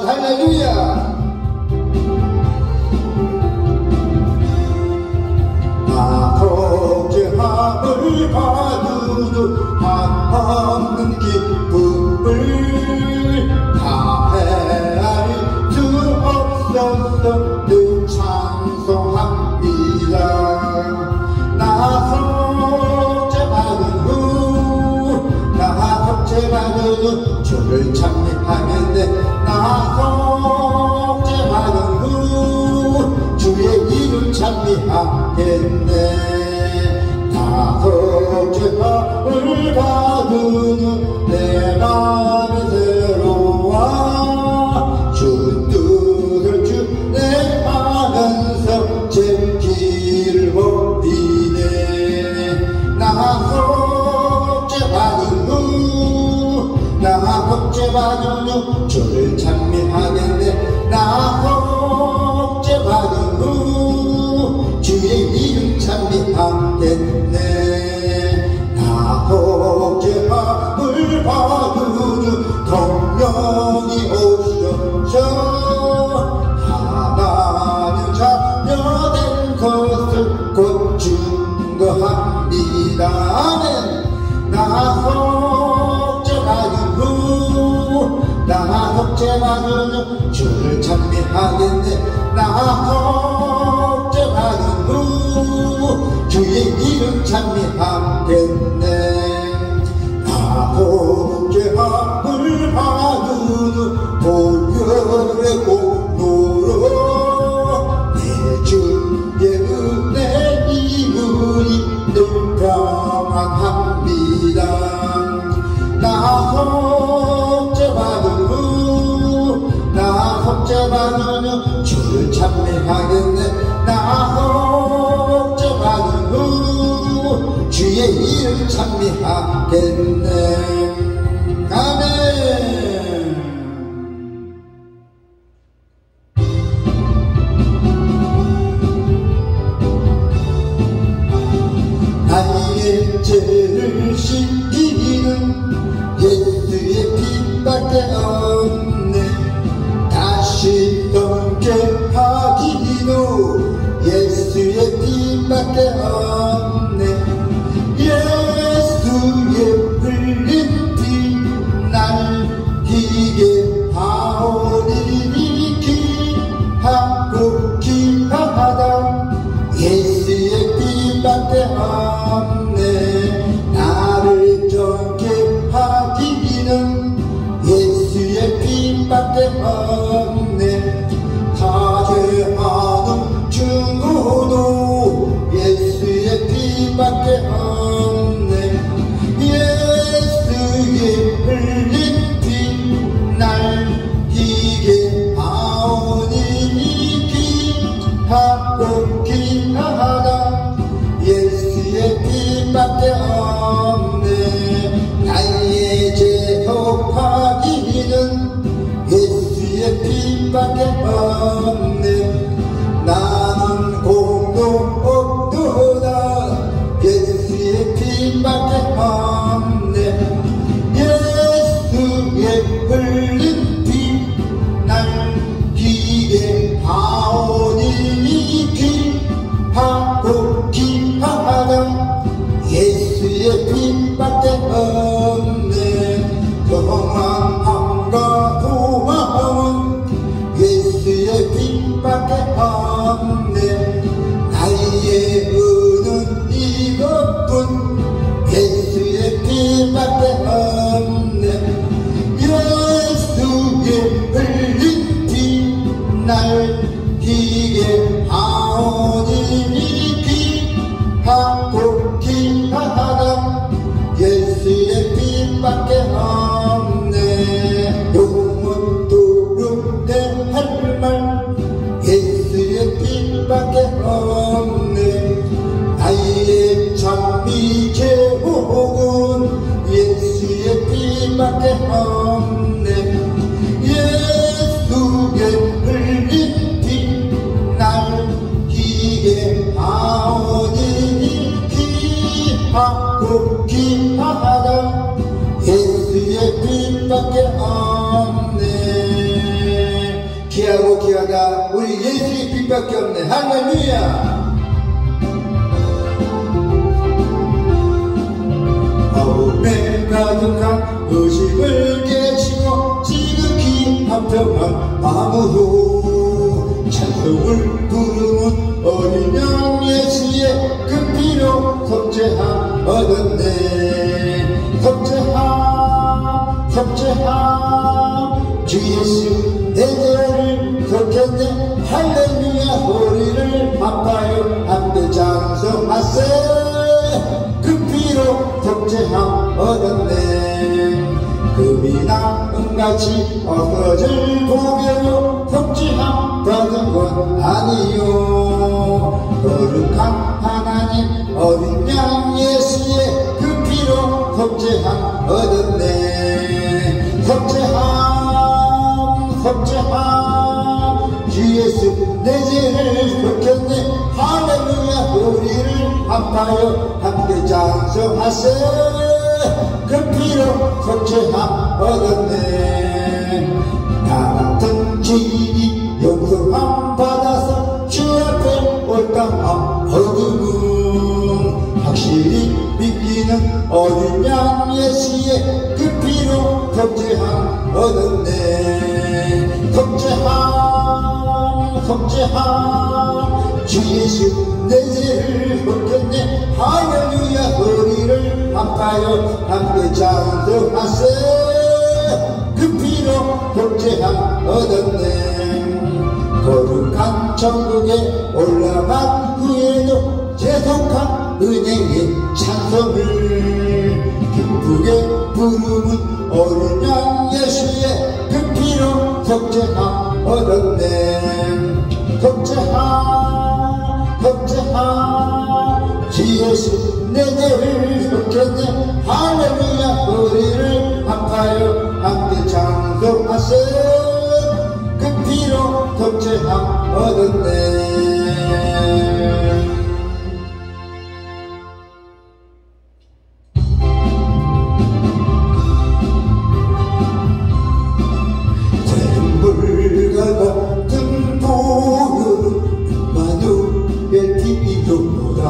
할렐루야. 나 걱정함을 가두는 한없는 기쁨을 다 헤아릴 수 없어서 늘 찬송합니다. 나 속죄받은 후 주를 찬미하겠네. 나 속죄받은 후 주의 이름 찬미하겠네. 나 속죄함을 가두는 내 맘이 새로워 주 뜻을 준행하면서 제 길을 버리네. 나 속죄받은 후 주를 찬미하겠네. 나 속죄받은 후 주의 이름 찬미하겠네. 나 속죄함을 받은 성령이 오셔서 하나님 자녀된 것을 곧 증거합니다. 아멘. 나 속죄받은 주를 찬미하겠네. 나 속죄받은 후 주의 이름 찬미하겠네. 나 속죄함을 받은 보혈의 공로로 내 주의 은혜 이분이 늘 평안합니다. 나 속죄받은 주를 찬미하겠네. 나 속죄받은 후 주의 이름 찬미하겠네. 아멘. 나의 죄를 씻기는 예수의 피밖에 없네. 다시 정죄하기도 예수의 피밖에 없네. 예수의 흘린 피 날 희게 하오니 기하고 기하다. 예수의 피밖에 없네. 나를 정죄하기는 예수의 피밖에 없네. 다죄하는 증거도 예수의 피밖에 없네. 예수의 흘린 피 날 희게 하오니 기하고 기하다. 예수의 피밖에 없네. 나의 제독하기는 예수의 피밖에 없네. 나는 공동 없도다. 예수의 피밖에 없네. 예수의 흘린 피 날 희게 하오니 기하고 기하다. 예수의 피밖에 없네. 평안함과 도마음은 예수의 피밖에 없네. 나의 은은 이것뿐 예수의 피밖에 없네. 예수의 흘린 피 날 희게 하오니 기하고 기하다. 예수의 피밖에 없네. 영원토록 대할 말 예수의 피밖에 없네. 나의 찬미 제목은 예수의 피밖에 없네. 예수의 흘린 피 날 희게 하오니 기하고 기하다. 예수의 피밖에 없네. 주님밖에 없네. 할렐루야. 마음에 가득한 의식을 깨치고 지극히 한평한 마음으로 찬송을 부르는 어린 양 예수의 그 피로 속죄함 얻었네. 속죄함 주 예수 내 죄를 속였네. 할렐루야. 소리를 아파요 함께 찬송하세. 그 피로 속죄함 얻었네. 금이나 은같이 없어질 보배로 속죄함 받은 건 아니요. 거룩한 하나님 어린 양 예수의 그 피로 속죄함 얻었네. 속죄함 주 예수 내 죄를 속였네. 할렐루야. 우리를 아파요 함께 찬송하세. 그 피로 속죄함 얻었네. 나 같은 죄인이 용서함 받아서 주 앞에 올까 어둠은 확실히 믿기는 어린 양 예수의 그 피로 속죄함 얻었네. 속죄함 주 예수 내 죄를 속였네. 할렐루야. 우리를 아파요 함께 찬송하세. 그 피로 속죄함 얻었네. 거룩한 천국에 올라간 후에도 재속한 은혜의 찬송을 기쁘게 부르는 어린 양 예수의 그 피로 속죄함 얻었네. 속죄함 주 예수 내 죄를 속였네. 할렐루야. 우리를 아파요 함께 찬송하세. 그 피로 속죄함 얻었네. 샘물과 같은 보혈 마누엘 피로라.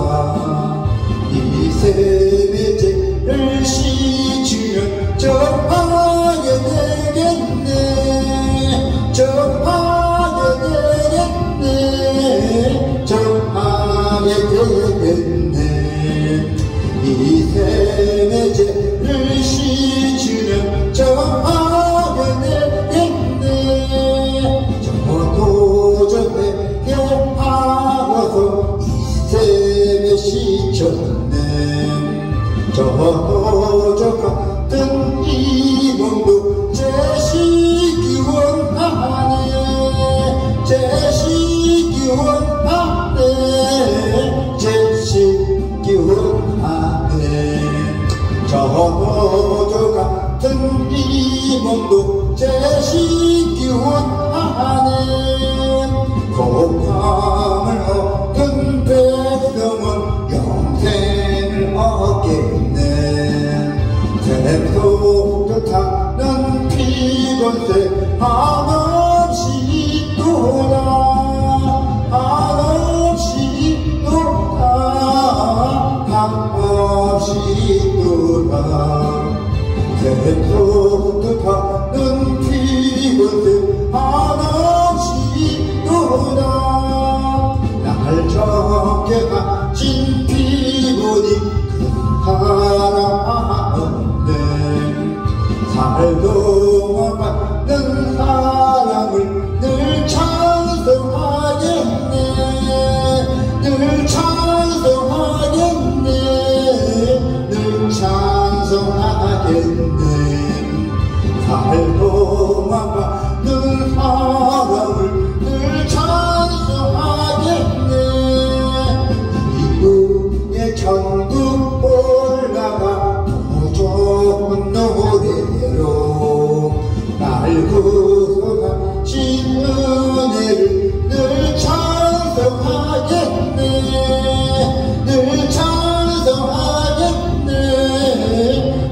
이 셈의 죄를 씻으면 정하게 되겠네. 정하게 되겠네. 이 셈의 죄를 씻으면 정하게 되겠네. 저 도전에 하고서 이 셈에 씻혔네. 저 같은 이 몸도 제시기 원하네. 제시기 원하네. 저 같은 이 몸도 제시기 원하네. 복함을 얻은 백성은 영생을 얻겠네. 샘솟듯 타는 피곤새 한없이 또다. 샘솟듯 타는 피곤새 한없이 또다. 날 적게 가진 피곤이 하나없네. 살동안 받는 사랑을 늘 찬송하겠네. 늘 찬송하겠네. 살동안 받는 사랑을 늘 찬송하겠네. 이분의 천국 올라가 더 좋은 노래로 날 구속하신 은혜를 늘 찬송하겠네. 늘 찬송하겠네.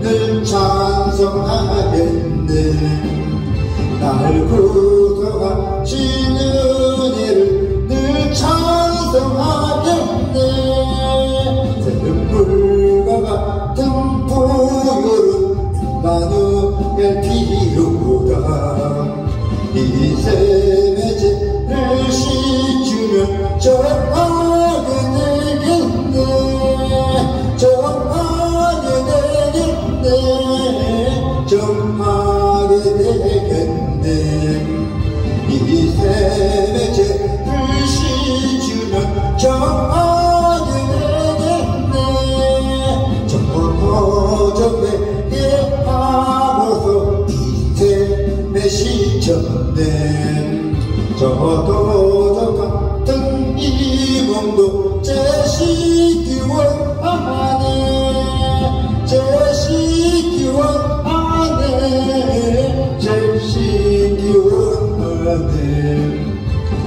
늘 찬송하겠네. 날 구속하신 은혜를 늘 하네 제시기원 하네 제시기원 하네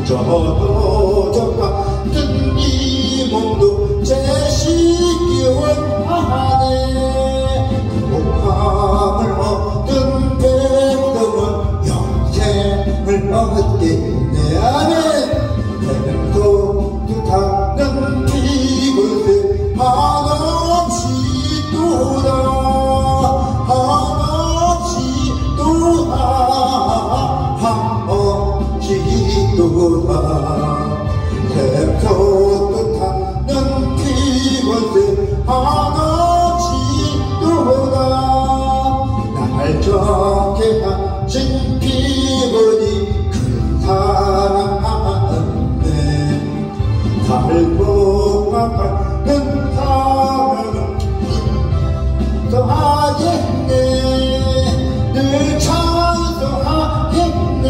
저도 저 같은 이 몸도 제시기원 하네 복함을 얻은 백성은 영생을 얻겠네 아멘 태명도 뜻하는 피고들 한없이 또다 한없이 또다 한없이 또다 태명도 뜻하는 피고들 한없이 또다 날 좋게 하신 피고니 큰 사랑하네 달고 가는 사랑은 찬송하겠네 늘 찬송하겠네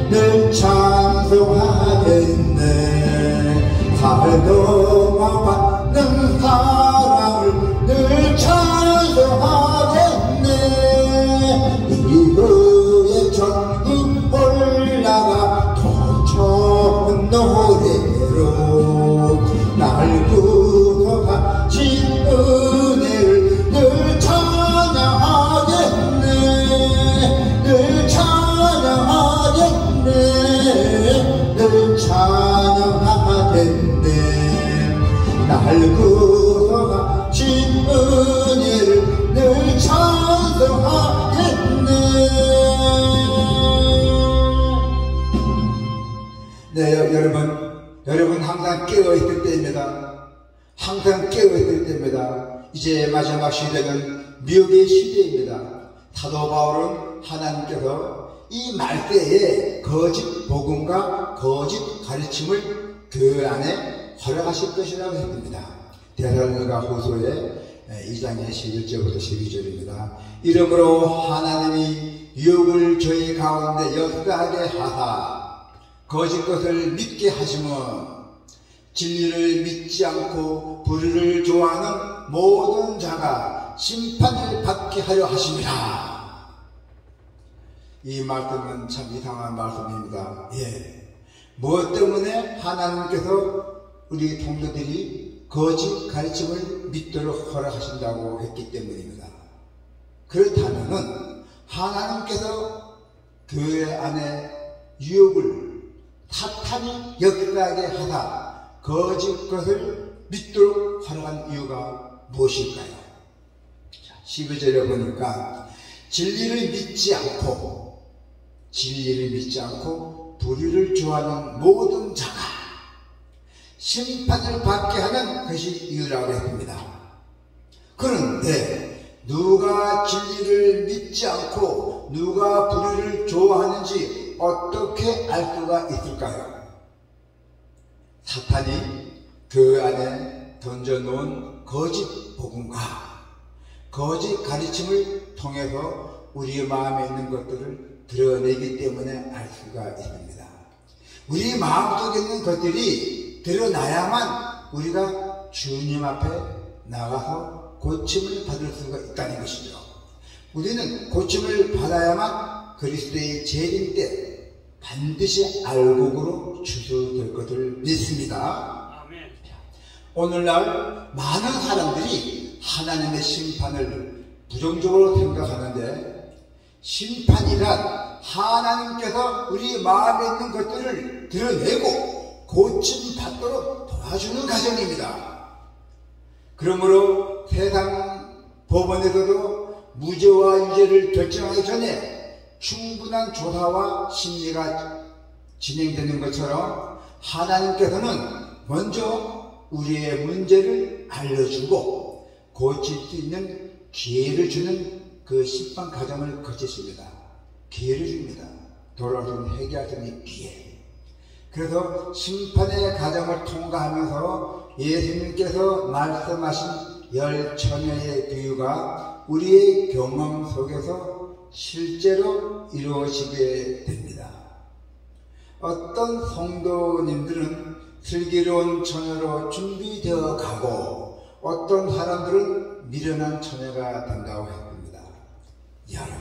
늘 찬송하겠네 달고 가는 사랑을 늘 찬송하겠네 이후에 전국 올라가 더 좋은 노래로 날 구속하신 은혜를 늘 찬양하겠네 늘 찬양하겠네 늘 찬양하겠네 날 구속하신 은혜를 늘 찬송하겠네. 네, 여러분 항상 깨어있을 때입니다. 항상 깨어있을 때입니다. 이제 마지막 시대는 미혹의 시대입니다. 사도 바울은 하나님께서 이 말세에 거짓 복음과 거짓 가르침을 교회 안에 허락하실 것이라고 했습니다. 데살로니가 후서의 2장의 11절부터 12절입니다. 이러므로 하나님이 유혹을 저희 가운데 역사하게 하사 거짓 것을 믿게 하시면 진리를 믿지 않고 불의를 좋아하는 모든 자가 심판을 받게 하려 하십니다. 이 말씀은 참 이상한 말씀입니다. 무엇 때문에 하나님께서 우리 동료들이 거짓 가르침을 믿도록 허락하신다고 했기 때문입니다. 그렇다면 하나님께서 교회 안에 유혹을 사탄이 역사하게 하사 거짓 것을 믿도록 허락한 이유가 무엇일까요? 12절에 보니까 진리를 믿지 않고 불의를 좋아하는 모든 자가 심판을 받게 하는 것이 이유라고 했습니다. 그런데 누가 진리를 믿지 않고 누가 불의를 좋아하는지 어떻게 알 수가 있을까요? 사탄이 교회 안에 던져놓은 거짓 복음과 거짓 가르침을 통해서 우리의 마음에 있는 것들을 드러내기 때문에 알 수가 있습니다. 우리 마음속에 있는 것들이 드러나야만 우리가 주님 앞에 나가서 고침을 받을 수가 있다는 것이죠. 우리는 고침을 받아야만 그리스도의 재림 때 반드시 알곡으로 추수될 것을 믿습니다. 아멘. 오늘날 많은 사람들이 하나님의 심판을 부정적으로 생각하는데, 심판이란 하나님께서 우리 마음에 있는 것들을 드러내고 고침받도록 도와주는 과정입니다. 그러므로 세상 법원에서도 무죄와 유죄를 결정하기 전에 충분한 조사와 심리가 진행되는 것처럼 하나님께서는 먼저 우리의 문제를 알려주고 고칠 수 있는 기회를 주는 그 심판 과정을 거치십니다. 기회를 줍니다. 돌아오는 해결할 수 있는 기회. 그래서 심판의 과정을 통과하면서 예수님께서 말씀하신 10처녀의 비유가 우리의 경험 속에서 실제로 이루어지게 됩니다. 어떤 성도님들은 슬기로운 처녀로 준비되어 가고 어떤 사람들은 미련한 처녀가 된다고 했습니다. 여러분,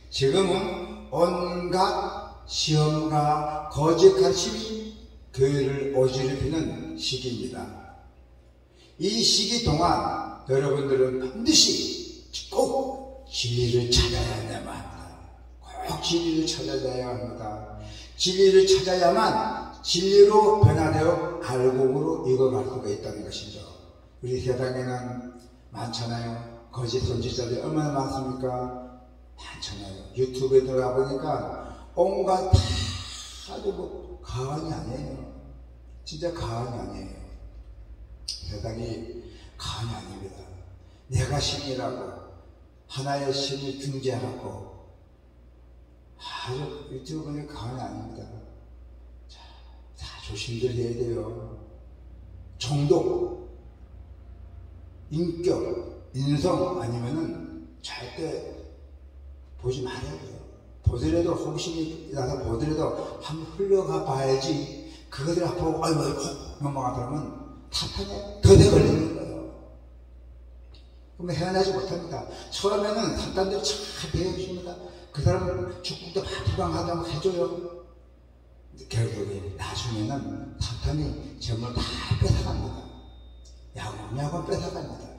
지금은 온갖 시험과 거짓 가르침이 교회를 어지럽히는 시기입니다. 이 시기 동안 여러분들은 반드시 꼭 진리를 찾아야만 합니다. 꼭 진리를 찾아야 합니다. 진리를 찾아야만 진리로 변화되어 알곡으로 익어갈 수가 있다는 것이죠. 우리 세상에는 많잖아요. 거짓 선지자들이 얼마나 많습니까? 많잖아요. 유튜브에 들어가 보니까 온갖 다 아주 뭐 가관이 아니에요. 진짜 가관이 아니에요. 세상이 가관이 아닙니다. 내가 신이라고 하나의 신을 중재하고 아주 유튜브 보니까 가관이 아닙니다. 자, 조심들 해야 돼요. 정독, 인격, 인성 아니면은 절대 보지 말아야 돼요. 보더라도 호기심이 나서 보더라도 한번 흘러가 봐야지. 그것을 앞으로 아이고 넘어가 그러면 사탄에 더 걸리는 거예요. 그러면 헤어나지 못합니다. 처음에는 사탄들이 잘 배워주십니다. 그 사람은 축복도 부강하다고 해줘요. 결국에 나중에는 사탄이 점을 다 뺏어갑니다. 야곱야곱 뺏어갑니다.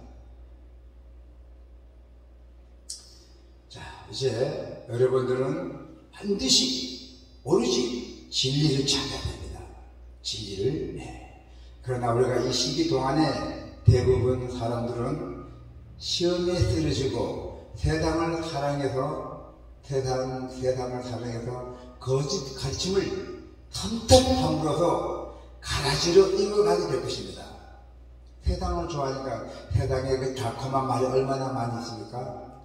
자, 이제 여러분들은 반드시 오로지 진리를 찾아야 됩니다. 진리를. 그러나 우리가 이 시기 동안에 대부분 사람들은 시험에 쓰러지고 세상을 사랑해서 거짓 가르침을 턴턴 함으로써 가라지로 익어가게 될 것입니다. 세상을 좋아하니까 세상에 그 달콤한 말이 얼마나 많이 있습니까?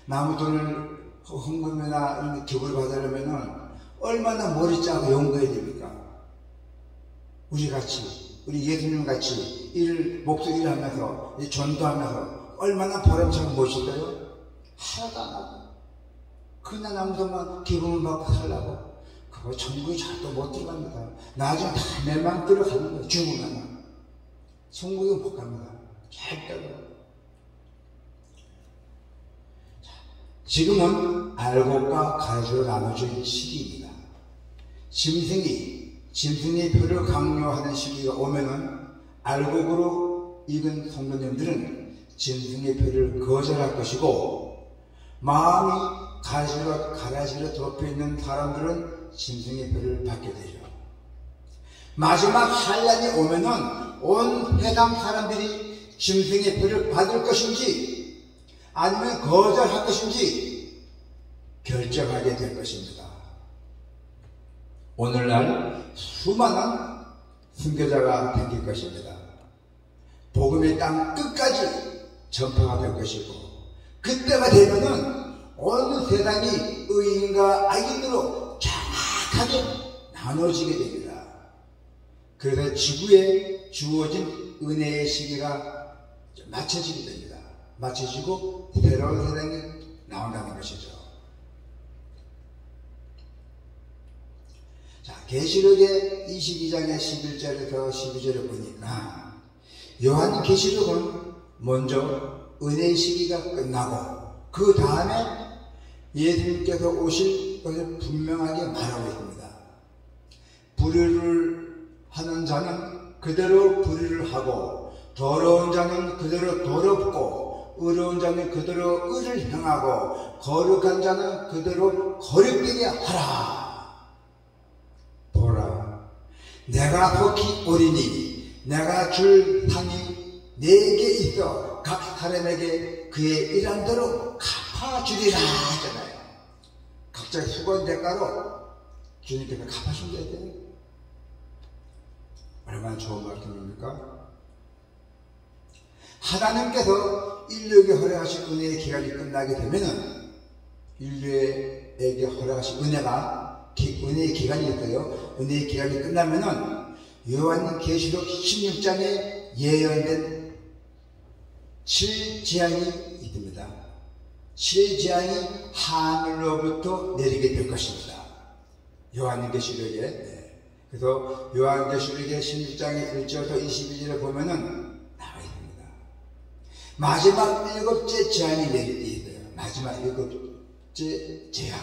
남의 돈을 헌금이나 이런 기부를 받으려면 얼마나 머리 짜고 연구해야 됩니까? 우리 예수님 같이 목소 일을 하면서 전도하면서 얼마나 보람차고 멋있어요? 하나도 안 하고 그냥 아무도만 기분을 받고 살라고 그거 천국에 절대 못 들어갑니다. 나중에 다 멸망대로 가는 거예요. 죽으면 천국에 못 갑니다. 절대로. 지금은 알곡과 가지로 나눠진 시기입니다. 짐승이 표를 강요하는 시기가 오면은 알곡으로 익은 성도님들은 짐승의 표를 거절할 것이고, 마음이 가라지로 덮여있는 사람들은 짐승의 표를 받게 되죠. 마지막 환란이 오면은 온 세상 사람들이 짐승의 표를 받을 것인지 아니면 거절할 것인지 결정하게 될 것입니다. 오늘날 수많은 순교자가 생길 것입니다. 복음의 땅 끝까지 전파가 될 것이고, 그때가 되면은 온 세상이 의인과 악인으로 정확하게 나눠지게 됩니다. 그래서 지구에 주어진 은혜의 시기가 맞춰지게 됩니다. 맞춰지고 새로운 세상이 나온다는 것이죠. 자, 계시록의 22장의 11절에서 12절을 보니까 요한계시록은 먼저 은혜의 시기가 끝나고 그 다음에 예수님께서 오실 것을 분명하게 말하고 있습니다. 불의를 하는 자는 그대로 불의를 하고, 더러운 자는 그대로 더럽고, 의로운 자는 그대로 의를 행하고, 거룩한 자는 그대로 거룩되게 하라. 보라, 내가 속히 오리니 내가 줄 상이 내게 있어 각 사람에게 그의 일한 대로 갚아주리라 하잖아요. 각자의 수고한 대가로 주님께서 갚아준다야 돼요. 얼마나 좋은 말씀입니까? 하나님께서 인류에게 허락하신 은혜의 기간이 끝나게 되면은, 인류에게 허락하신 은혜의 기간이 있어요. 은혜의 기간이 끝나면은 요한계시록 16장에 예언된 7재앙이 있습니다. 7재앙이 하늘로부터 내리게 될 것입니다. 요한계시록에. 그래서 요한계시록의 16장의 1절부터 22절에 보면은 나와 있습니다. 마지막 7째 재앙이 내릴 때 있어요. 마지막 7째 재앙.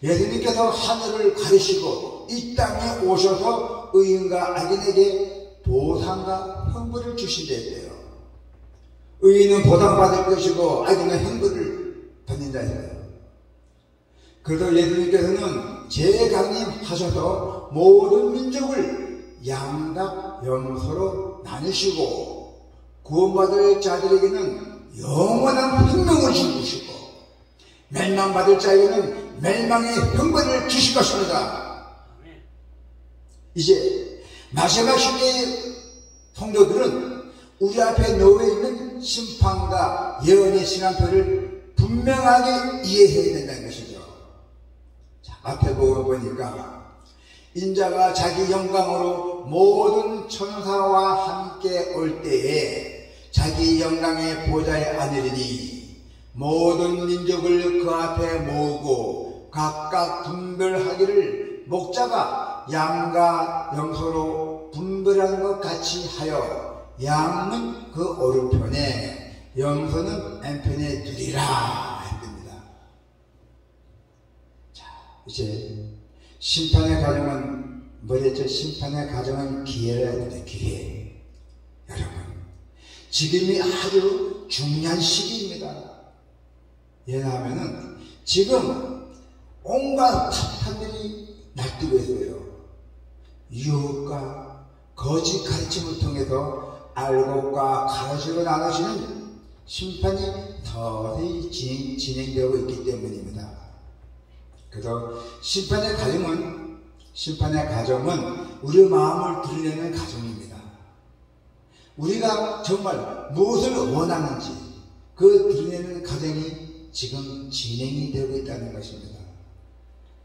예수님께서 하늘을 가리시고 이 땅에 오셔서 의인과 악인에게 보상과 형벌을 주신다 했대요. 의인은 보상받을 것이고 악인은 형벌을 받는다 했어요. 그래서 예수님께서는 재강림하셔서 모든 민족을 양각 염소로 나누시고 구원받을 자들에게는 영원한 생명을 주시고 멸망받을 자에게는 멸망의 형벌을 주실 것입니다. 이제 마지막 시대의 성도들은 우리 앞에 놓여 있는 심판과 예언의 시간표를 분명하게 이해해야 된다는 것이죠. 자, 마태복음 보니까 인자가 자기 영광으로 모든 천사와 함께 올 때에 자기 영광의 보좌에 앉으리니 모든 민족을 그 앞에 모으고 각각 분별하기를 목자가 양과 염소로 분별하는 것 같이 하여 양은 그 오른편에 염소는 왼편에 두리라 했습니다. 자, 이제 심판의 과정은 뭐랬죠? 심판의 과정은 기회라 했는데 기회. 여러분, 지금이 아주 중요한 시기입니다. 왜냐하면은 지금 온갖 사탄들이 날뛰고 있어요. 유혹과 거짓 가르침을 통해서 알곡과 가르침으로 나누시는 심판이 서서히 진행되고 있기 때문입니다. 그래서 심판의 과정은 우리 마음을 드러내는 과정입니다. 우리가 정말 무엇을 원하는지 그 드러내는 과정이 지금 진행이 되고 있다는 것입니다.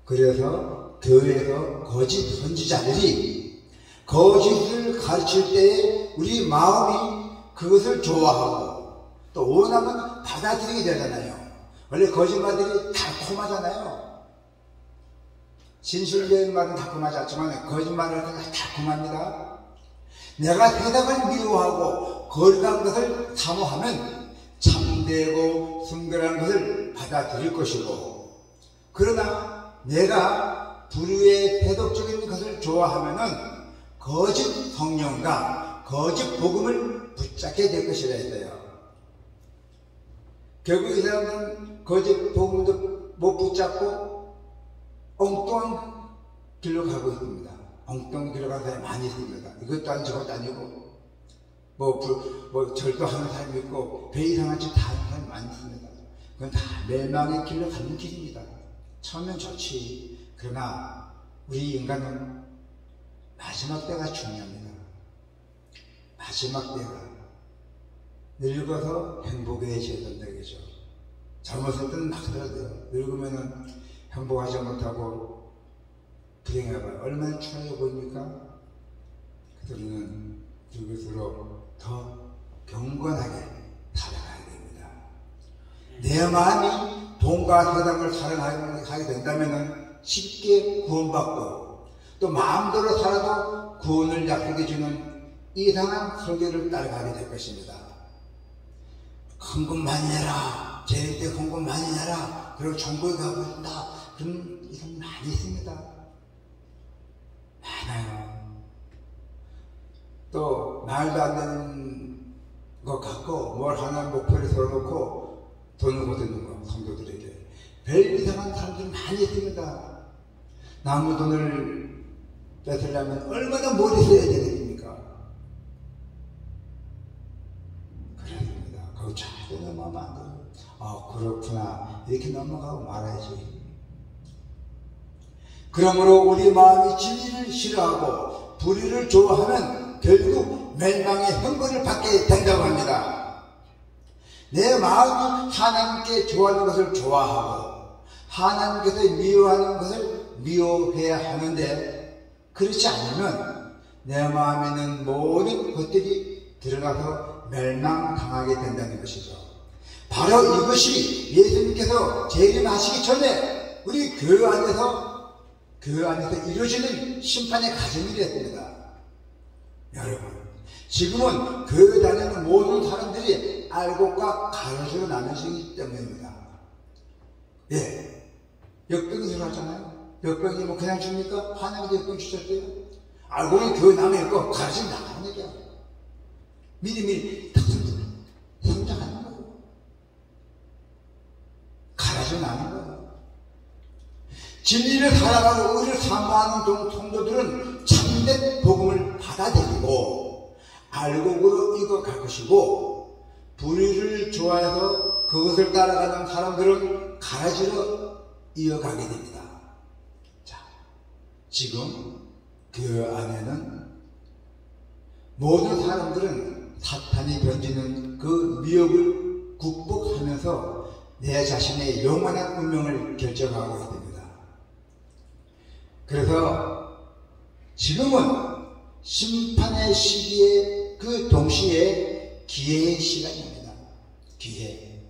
그래서 교회에서 거짓 선지자들이 거짓을 가르칠 때에 우리 마음이 그것을 좋아하고 또 원하면 받아들이게 되잖아요. 원래 거짓말들이 달콤하잖아요. 진실된 말은 달콤하지 않지만 거짓말을 하는 것은 달콤합니다. 내가 대답을 미워하고 거룩한 것을 사모하면 참되고 순결한 것을 받아들일 것이고, 그러나 내가 불의의 대독적인 것을 좋아하면은 거짓 성령과 거짓 복음을 붙잡게 될 것이라 했어요. 결국 이 사람은 거짓 복음도 못 붙잡고 엉뚱한 길로 가고 있습니다. 엉뚱한 길로 가는 사람이 많이 있습니다. 이것도 아니고 저것도 아니고 절도하는 사람이 있고 배 이상한 짓 다 하는 사람이 많이 있습니다. 그건 다 멸망의 길로 가는 길입니다. 처음엔 좋지. 그러나 우리 인간은 마지막 때가 중요합니다. 마지막 때가 늙어서 행복해져야 된다 이거죠. 젊었을 때는 막 그러대요. 늙으면은 행복하지 못하고 불행해봐요. 얼마나 추하게 보입니까? 그래서 우리는 늙을수록 더 경건하게 살아가야 됩니다. 내 마음이 돈과 세상을 사랑하게 된다면 쉽게 구원받고 또 마음대로 살아도 구원을 약속해주는 이상한 설교를 따라가게 될 것입니다. 헌금 많이 내라. 재림 때 헌금 많이 내라. 그리고 천국에 가고 싶다. 그런 이상 많이 있습니다. 많아요. 또 말도 안 되는 것 갖고 뭘 하나 목표를 세워놓고 돈을 못 얻는 거, 성도들에게 별 이상한 사람들이 많이 있습니다. 남의 돈을 뺏으려면 얼마나 머리 써야 되겠습니까? 그렇습니다. 거기 절대 넘어가면 안 돼요. 그렇구나 이렇게 넘어가고 말아야지. 그러므로 우리 마음이 진리를 싫어하고 불의를 좋아하면 결국 멸망의 형벌을 받게 된다고 합니다. 내 마음이 하나님께 좋아하는 것을 좋아하고 하나님께서 미워하는 것을 미워해야 하는데, 그렇지 않으면 내 마음에 있는 모든 것들이 드러나서 멸망당하게 된다는 것이죠. 바로 이것이 예수님께서 재림하시기 전에 우리 교회 안에서 이루어지는 심판의 과정이 됐습니다. 여러분, 지금은 교회 다니는 모든 사람들이 알곡과 가로수로 나눠지기 때문입니다. 예. 역병이 하잖아요. 역병이 뭐 그냥 줍니까? 환영도 역병 주셨대요. 알곡이 교회 남에 있고 가로수 나가는 얘기야. 미리 성장하는 거예요. 가로수 나는 거예요. 진리를 살아가고 의를 사모하는 성도들은 참된 복음을 받아들이고 알곡으로 익어갈 것이고, 불의를 좋아해서 그것을 따라가는 사람들은 가라지로 이어가게 됩니다. 자, 지금 교회 안에는 모든 사람들은 사탄이 던지는 그 미혹을 극복하면서 내 자신의 영원한 운명을 결정하고 있습니다. 그래서 지금은 심판의 시기에 그 동시에 기회의 시간입니다. 기회.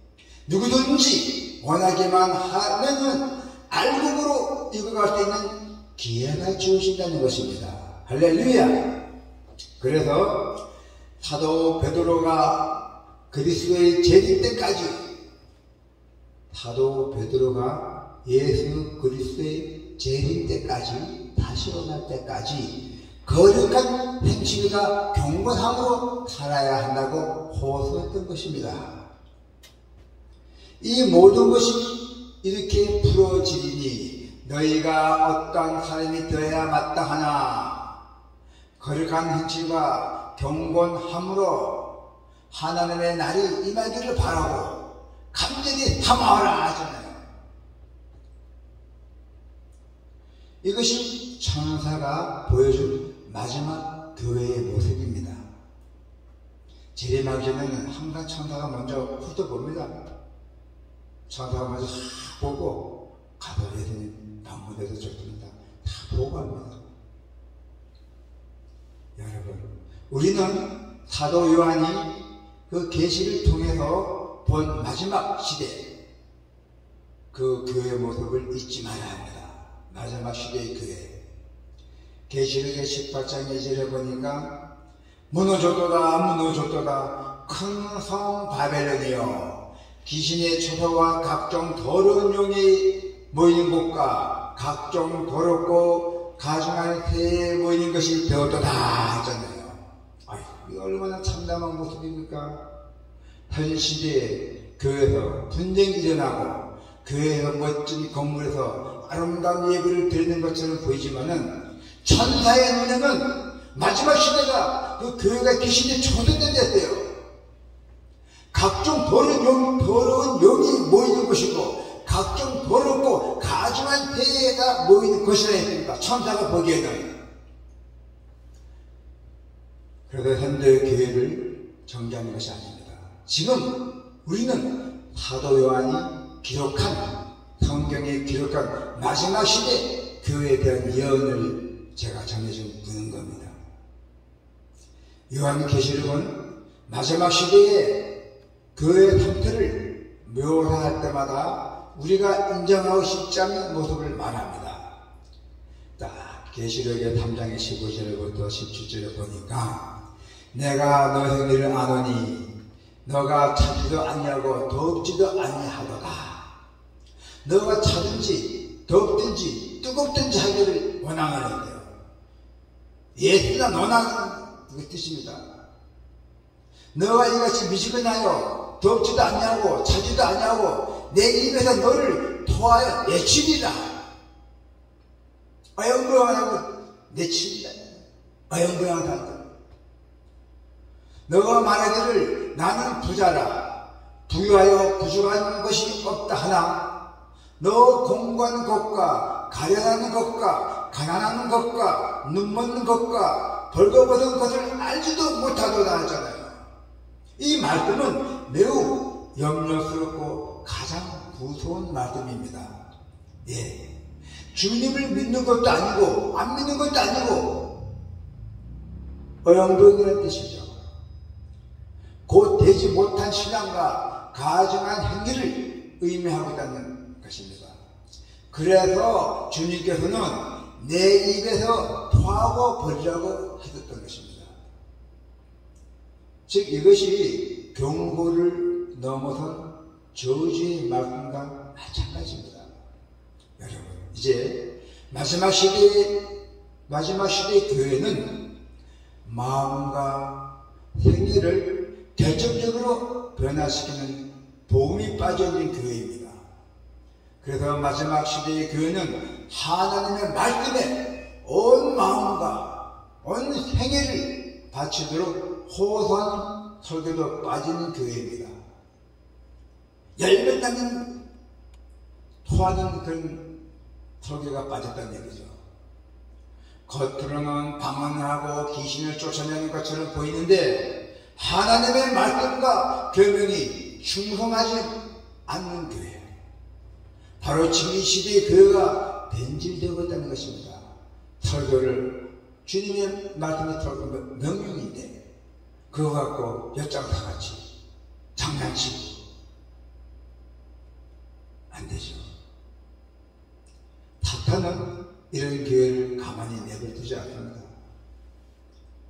누구든지 원하기만 하면은 알곡으로 익어갈 수 있는 기회가 주어진다는 것입니다. 할렐루야. 그래서 사도 베드로가 그리스도의 재림 때까지, 사도 베드로가 예수 그리스도의 재림 때까지, 다시 오날 때까지 거룩한 행실과 경건함으로 살아야 한다고 호소했던 것입니다. 이 모든 것이 이렇게 풀어지리니 너희가 어떠한 사람이 되어야 마땅하나, 거룩한 행실과 경건함으로 하나님의 날이 임하기를 바라고 간절히 탐하라 하잖아요. 이것이 천사가 보여준 마지막 교회의 모습입니다. 재림하기 전에는 항상 천사가 먼저 훑어봅니다. 천사가 먼저 다 보고 가버리더니 방문에서 적습니다. 다 보고 합니다. 여러분, 우리는 사도 요한이 그 계시를 통해서 본 마지막 시대, 그 교회의 모습을 잊지 말아야 합니다. 마지막 시대의 교회. 계시록의 18장 2절에 보니까 무너졌도다 무너졌도다 큰 성 바벨론이여, 귀신의 초소와 각종 더러운 용이 모이는 곳과 각종 더럽고 가증한 새에 모이는 것이 되었도다 하잖아요. 아유, 이거 얼마나 참담한 모습입니까? 현 시대에 교회에서 분쟁이 일어나고 교회에서 멋진 건물에서 아름다운 예배를 드리는 것처럼 보이지만은 천사의 눈에는 마지막 시대가 그 교회가 귀신이 초대된 데였대요. 각종 더러운 영이 모이는 것이고 각종 더럽고 가증한 폐해가 모이는 것이라 했습니다. 천사가 보기에는. 그래서 현대 교회를 정죄하는 것이 아닙니다. 지금 우리는 사도 요한이 기록한, 성경에 기록한 마지막 시대 교회에 대한 예언을 제가 전해주는 겁니다. 요한계시록은 마지막 시대에 교회의 상태를 묘사할 때마다 우리가 인정하고 싶지 않은 모습을 말합니다. 딱 계시록의 3장의 15절부터 17절에 보니까 내가 너 행위를 아노니 너가 차지도 아니하고 덥지도 아니하도다. 너가 차든지 덥든지 뜨겁든지 하기를 원하노라고요. 예수나 너나 그 뜻입니다. 너가 이같이 미지근하여 덥지도 아니하고 차지도 아니하고 내 입에서 너를 토하여 내치리라. 어영부영하고 내치리라. 어영부영하다. 너가 말하기를 나는 부자라 부유하여 부족한 것이 없다 하나 너 공부하는 것과 가련하는 것과 가난하는 것과 눈먼 것과 벌거벗은 것을 알지도 못하도다 하잖아요. 이 말씀은 매우 염려스럽고 가장 무서운 말씀입니다. 예, 주님을 믿는 것도 아니고 안 믿는 것도 아니고 어영부영이라는 뜻이죠. 곧 되지 못한 신앙과 가증한 행위를 의미하고 있다는 것입니다. 그래서 주님께서는 내 입에서 토하고 버리라고 하셨던 것입니다. 즉 이것이 경고를 넘어선 저주의 말씀과 마찬가지입니다. 여러분, 이제 마지막 시대의 교회는 마음과 생애를 결정적으로 변화시키는 복음이 빠져있는 교회입니다. 그래서 마지막 시대의 교회는 하나님의 말씀에 온 마음과 온 생애를 바치도록 호소하는 설교도 빠지는 교회입니다. 열매 나는 토하는 그런 설교가 빠졌다는 얘기죠. 겉으로는 방언하고 귀신을 쫓아내는 것처럼 보이는데 하나님의 말씀과 계명이 충성하지 않는 교회, 바로 지금 이 시대의 교회가 변질되고 있다는 것입니다. 설교를 주님의 말씀이 명령인데 그거 갖고 엿장사같이 장난치고 안 되죠. 사탄은 이런 교회를 가만히 내버려두지 않습니다.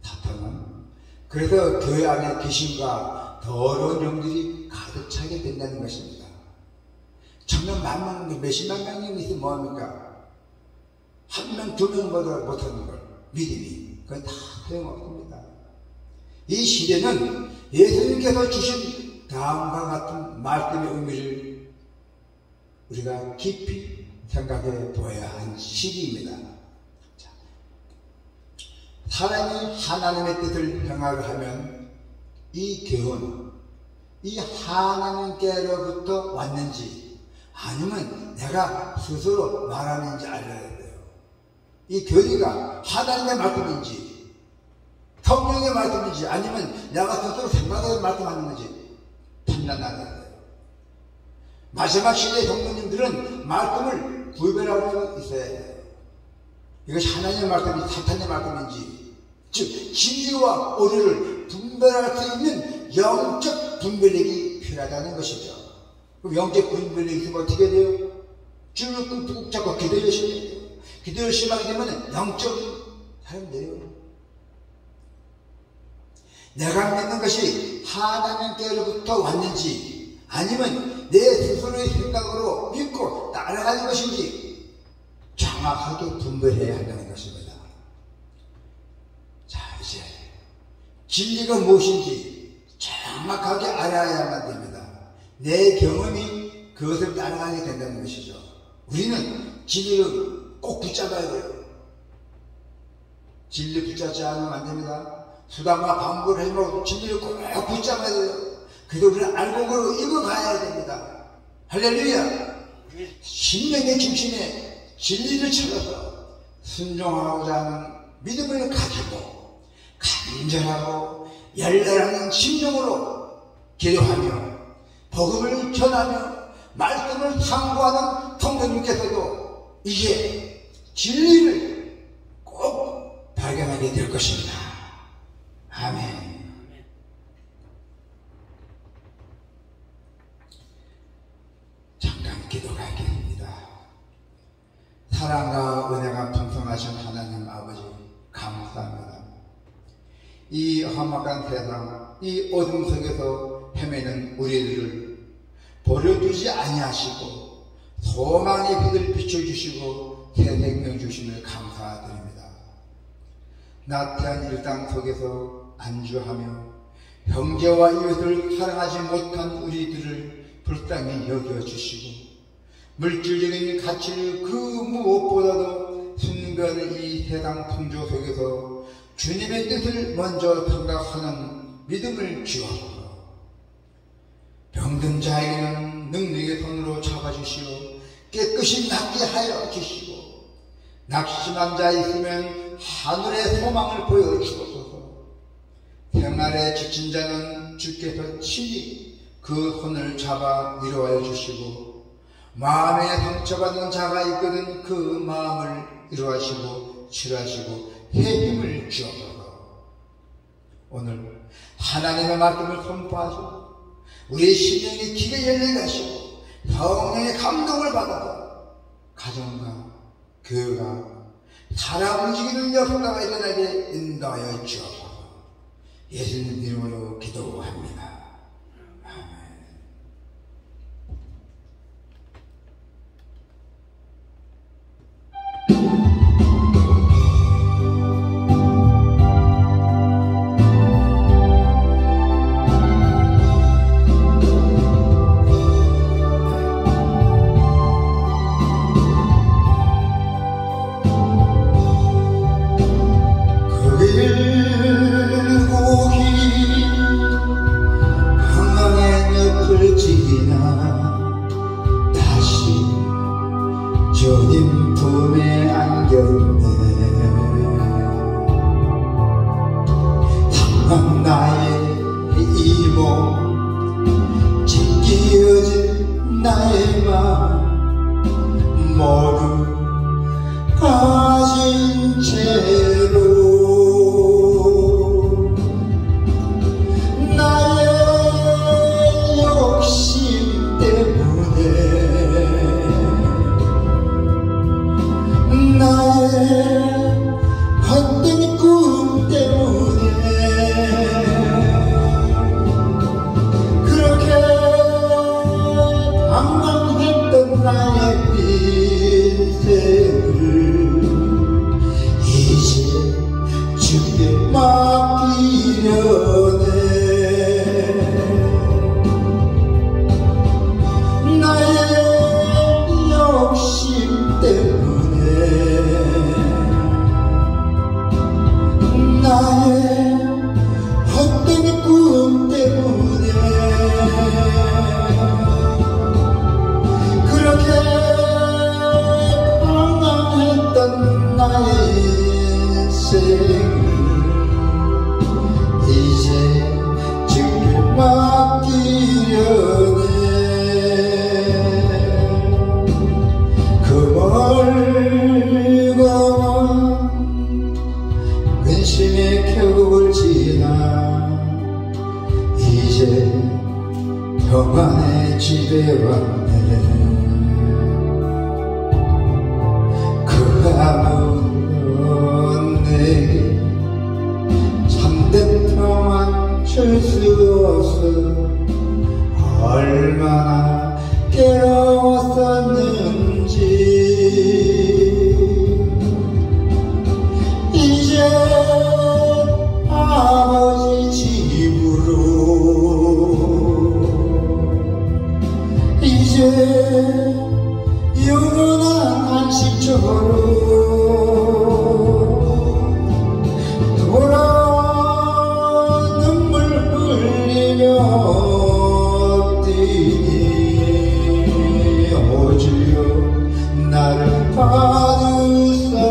사탄은 그래서 교회 안에 귀신과 더러운 영들이 가득 차게 된다는 것입니다. 천명 만명 몇십만 명이 있으면 뭐합니까? 한 명, 두 명보다 못하는 걸 믿음이 그건 다 소용없습니다. 이 시대는 예수님께서 주신 다음과 같은 말씀의 의미를 우리가 깊이 생각해 보아야 하는 시기입니다. 사람이 하나님의 뜻을 행하려 하면 이 교훈, 이 하나님께로부터 왔는지 아니면 내가 스스로 말하는지 알아야 돼요. 이 교리가 하나님의 말씀인지 성령의 말씀인지 아니면 내가 스스로 생각해서 말씀하는지 판단하는 거예요. 마지막 시대의 성도님들은 말씀을 구별하고 있어야 해요. 이것이 하나님의 말씀인지 사탄의 말씀인지, 즉 진리와 오류를 분별할 수 있는 영적 분별력이 필요하다는 것이죠. 그럼 영적 분별력이 있으면 어떻게 돼요? 줄을 꾹꾹 잡고 기도 열심히 해야 돼요. 기도 열심히 하게 되면 영적 사람 돼요. 내가 믿는 것이 하나님께로부터 왔는지 아니면 내 스스로의 생각으로 믿고 따라가는 것인지 정확하게 분별해야 한다는 것입니다. 자, 이제 진리가 무엇인지 정확하게 알아야만 됩니다. 내 경험이 그것을 따라가게 된다는 것이죠. 우리는 진리를 꼭 붙잡아야 돼요. 진리 붙잡지 않으면 안 됩니다. 수단과 방법을 해놓고 진리를 꼭 붙잡아야 돼요. 그래서 우리는 알곡으로 읽어가야 됩니다. 할렐루야! 심령의 중심에 진리를 찾아서 순종하고자 하는 믿음을 가지고 간절하고 열렬한 심령으로 기도하며 복음을 전하며 말씀을 상고하는 성도님께서도 이제 진리를 꼭 발견하게 될 것입니다. 아멘. 잠깐 기도하겠습니다. 사랑과 은혜가 풍성하신 하나님 아버지 감사합니다. 이 험악한 세상, 이 어둠 속에서 헤매는 우리들을 버려두지 아니하시고 소망의 빛을 비춰주시고 새 생명 주심을 감사드립니다. 나태한 일상 속에서 안주하며 형제와 이웃을 사랑하지 못한 우리들을 불쌍히 여겨주시고 물질적인 가치를 그 무엇보다도 순간의 이 세상 풍조 속에서 주님의 뜻을 먼저 생각하는 믿음을 주옵소서. 병든 자에게는 능력의 손으로 잡아주시오 깨끗이 낫게 하여 주시고 낙심한 자 있으면 하늘의 소망을 보여주옵소서. 생활에 지친 자는 주께서 친히 그 손을 잡아 위로하여 주시고 마음에 상처받은 자가 있거든 그 마음을 위로하시고 치료하시고 힘을 주옵소서. 오늘 하나님의 말씀을 선포하시고 우리의 심령이 길에 열리게 하시고 성령의 감동을 받아서 가정과 교회가 살아 움직이는 역사가 일어나게 인도하여 주옵소서. 예수님 이름으로 기도합니다. 아멘. 주님 품에 안겼네. 당한 나의 이 몸 찢겨진 나의 맘 모두 가진 채로 나의 욕심 때문에 나의 헛된 꿈 때문에 그렇게 방황했던 나의 인생을 이제 주께 맡기려네. 나의 욕심 때문에 나의 헛된 꿈 때문에 그렇게 방황했던 나의 인생을 이제 주께 맡기려네. 그 멀고 근심의 겨울 지나 이제 평안의 집에 왔네. 그 아무도 내게 참된 평안 줄 수 없어 얼마나 괴로웠었는지 이제 아버지 집으로 이제 영원한 안식처로 돌아와 눈물 흘리며 뛰니 오 주여 나를 받으소서.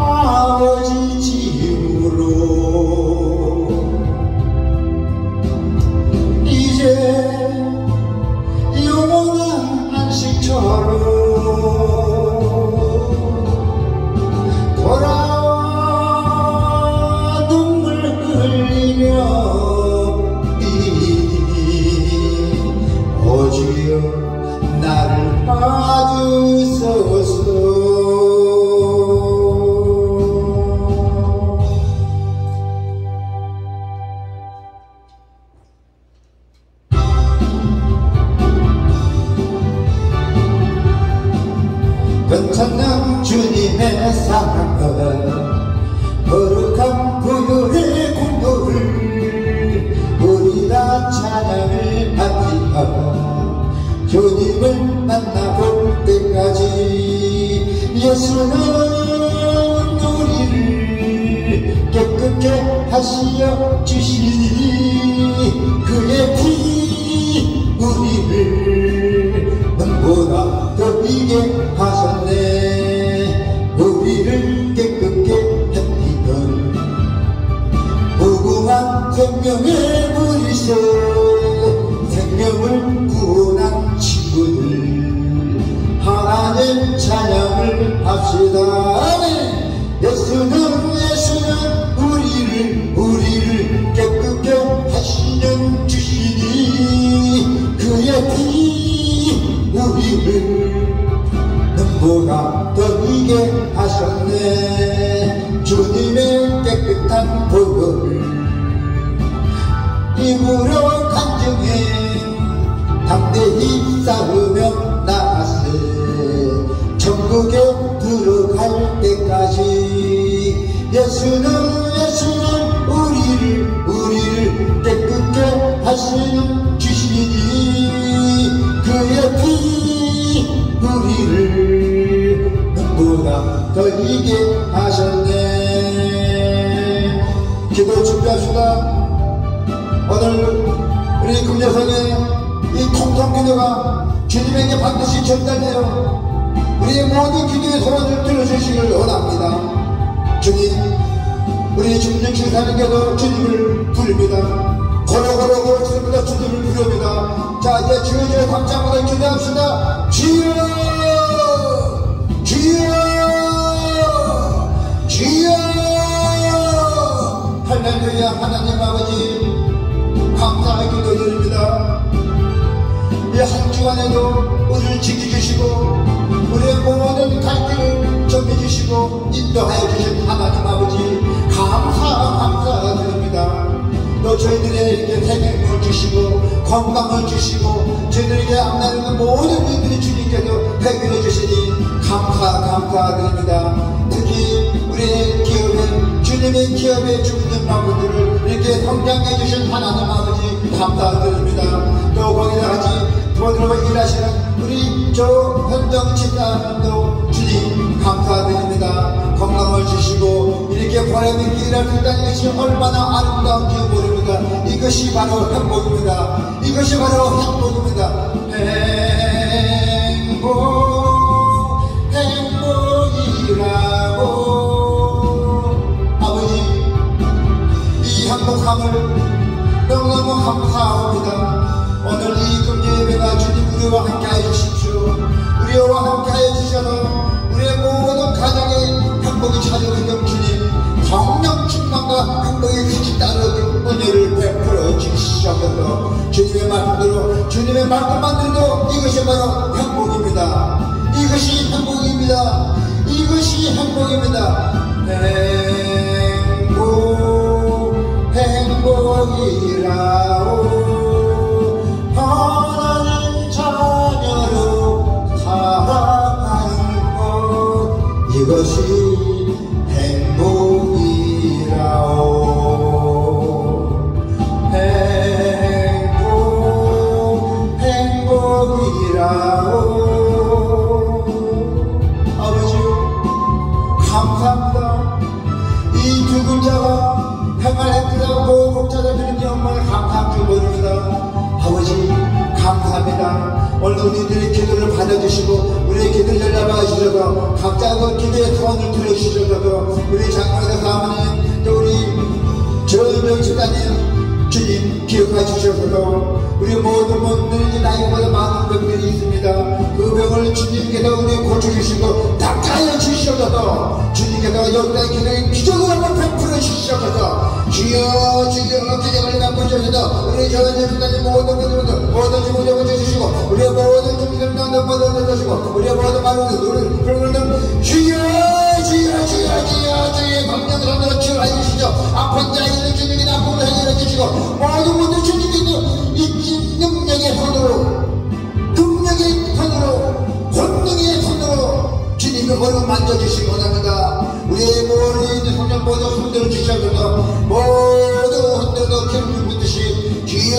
아버지 집으로 이제 영원한 안식처로 돌아와 눈물 흘리며 뛰니 오 주여 나를 받으소서. 번창난 주님의 사랑을 거룩한 부요의 공로를 우리 다 찬양을 받지마. 주님을 만나볼 때까지 예수는 우리를 깨끗게 하시어 주시니 그의 피 우리를 눈보다 더 이게 하셨네. 우리를 깨끗게 했던 무궁한 생명의 물이세. 생명을 구원한 친구들 하나님 찬양을 합시다. 예수는 우리를 깨끗게 하셨네. 주님의 깨끗한 보혈을 입으로 간증해 담대히 싸우며 나가세. 천국에 들어갈 때까지 예수는 우리를 깨끗게 하시는 주시니 그의 피 우리를 눈보다 더 이게 하셨네. 기도 준비합시다. 오늘 우리 금요성의 이 통통기도가 주님에게 반드시 전달되어 우리의 모든 기도의 소원을 들어주시길 원합니다. 주님, 우리 중증실사님께도 주님을 부릅니다. 고로고로 주님보다 주님을 부릅니다. 자, 이제 주여 감사 한번 기도합시다. 주여, 주여, 주여. 할렐루야. 하나님 아버지 감사의 기도드립니다. 이 한 주간에도 우리를 지켜주시고 우리의 모든 갈 길을 정해주시고 인도하여 주신 하나님 아버지 감사드립니다. 또 저희들에게 생명을 주시고 건강을 주시고 저희들에게 앞나가는 모든 일들이 주님께서 해결해 주시니 감사드립니다. 특히 우리의 기업에 주님의 기업에 주는 마음들을 이렇게 성장해 주신 하나님 아버지 감사드립니다. 또 거기다 같이 도와드리고 일하시는 우리 현정 집사님도 주님 감사드립니다. 건강을 주시고 이렇게 보람있게 일할 수 있다는 것이 얼마나 아름다운지 모릅니다. 이것이 바로 행복입니다. 이것이 바로 행복입니다. 행복이라고 아버지 이 행복함을 너무너무 감사합니다. 오늘 이 금요예배가 주님 우리와 함께하여 주십시오. 우리와 함께하여 주셔서 우리의 모든 가정에 행복이 찾아오게끔 주님 성령 충만과 행복이 같이 따르는 은혜를 베풀어 주시옵소서. 주님의 말씀만 들어도 이것이 바로 행복입니다. 이것이 행복입니다. 이것이 행복입니다. 행복이라오 하나님 자녀로 살아가는 것 이것이 행복이라오. 행복이라오. 아버지 감사합니다. 이 두 글자가 행하였다고 복자가 되는 영광을 감사함 주옵니다. 아버지 감사합니다. 오늘 우리들의 기도를 받아주시고 우리의 기도를 열려봐 주셔서 각자 그 기도의 소원을 들어주셔서 우리 장로의 사모님 또 우리 전영 집사님 주님 기억해 주셔서 우리 모든 분들이 나이보다 많은 병들이 있습니다. 그 병을 주님께서 우리 고쳐주시고 닦아여 주시옵소서. 주님께서 여기다 기도의 기적을 한번 베풀어 주시옵소서. 주여 기적을 베푸셔서 우리 전영집사님 모든 분들 모든 지구를 고쳐주시고 우리의 모든 준비를 넣어주시고 우리의 모든 말을 노래를 주여 주의 광명으로 치유해 주시죠. 아픈 자에게 주님이 나쁨을 해결해 주시고 모든 분들 주님께서 이 능력의 손으로 본능의 손으로 주님의 얼굴 만져주시기 원합니다. 우리의 모든 손을 모두 흔들어 주셔서 모두 흔들어 기름 붓듯이 주여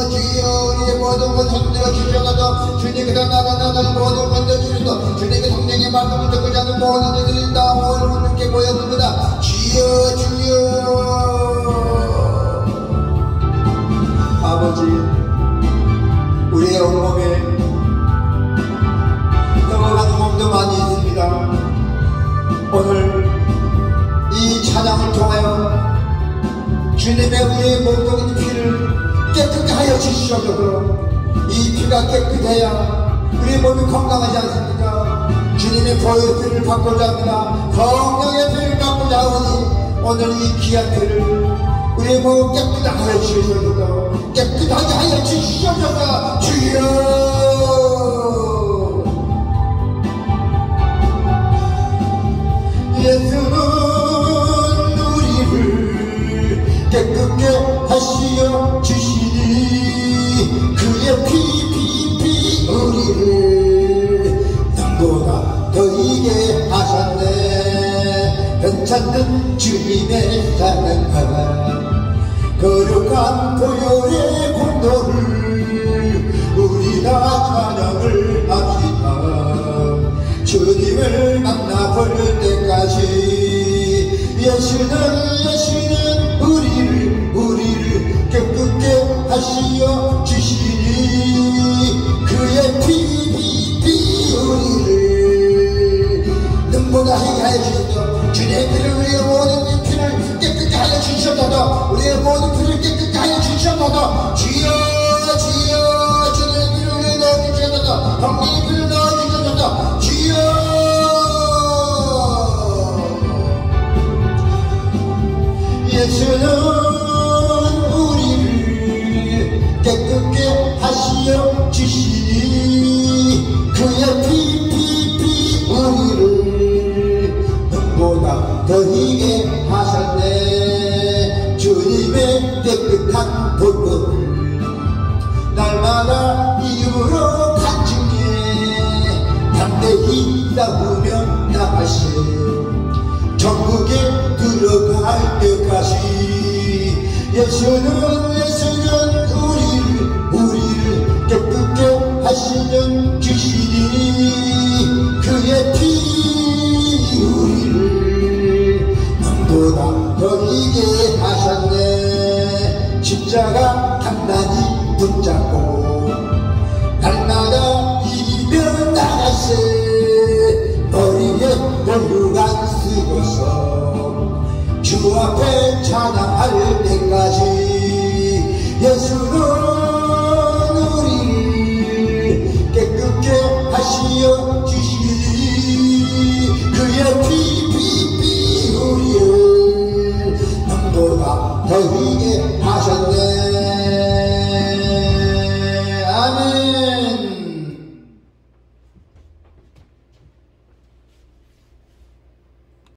우리의 모든 것 흔들어 주셔서 주님께서 나가는 모든 건들 주셔서 주님의 성령의 말씀을 듣고 자는 모든 이들이 다 오늘 분들께 모였습니다. 주여 아버지 우리의 온몸에 넘어가는 몸도 많이 있습니다. 오늘 이 찬양을 통하여 주님의 우리의 몸속의 피를 깨끗하게 하여 주시옵소서. 이 피가 깨끗해야 우리 몸이 건강하지 않습니까? 주님의 보혈의 피를 받고자 합니다. 성령의 피를 받고자 하오니 오늘 이 귀한 피를 우리의 몸 깨끗하게 하여 주시옵소서. 깨끗하게 하여 주시옵소서. 주여 예수는 우리를 깨끗게 하시어 주시니 그의 피 우리를 눈보다 더이게 하셨네. 괜찮은 주님의 사랑과 거룩한 보혈의 공로를 우리가 찬양을 합시다. 주님을 만나볼 때까지 예수는 우리를 깨끗게 하시어 주시니 그의 피 우리를 눈보다 희게 하여 주시옵소서. 주님의 피를 우리의 모든 피를 깨끗게 하여 주시옵소서. 우리의 모든 피를 깨끗게 하여 주시옵소서. 주여 주님의 피를 우리에 넣어 주시옵소서. 성령의 피를 넣어 주시옵소서. 주여 예수는 우리를 깨끗게 하시어 주시니 그의 피 우리를 눈보다 더이게 하셨네. 주님의 깨끗한 보혈 날마다 이유로 간증해 담대히 싸우며 나가시 전국에 들어갈 때까지 예수는 우리를 깨끗게 하시는 주시니 그의 피 우리를 눈보다 더이게 하셨네. 십자가 단단히 붙잡고 날마다 이기며 나가세. 머리에 머루간 쓰고서 주 앞에 찬양할 때까지 예수는 우리를 깨끗게 하시어 주시니 그의 피 우리를 눈보다 더이게 하셨네.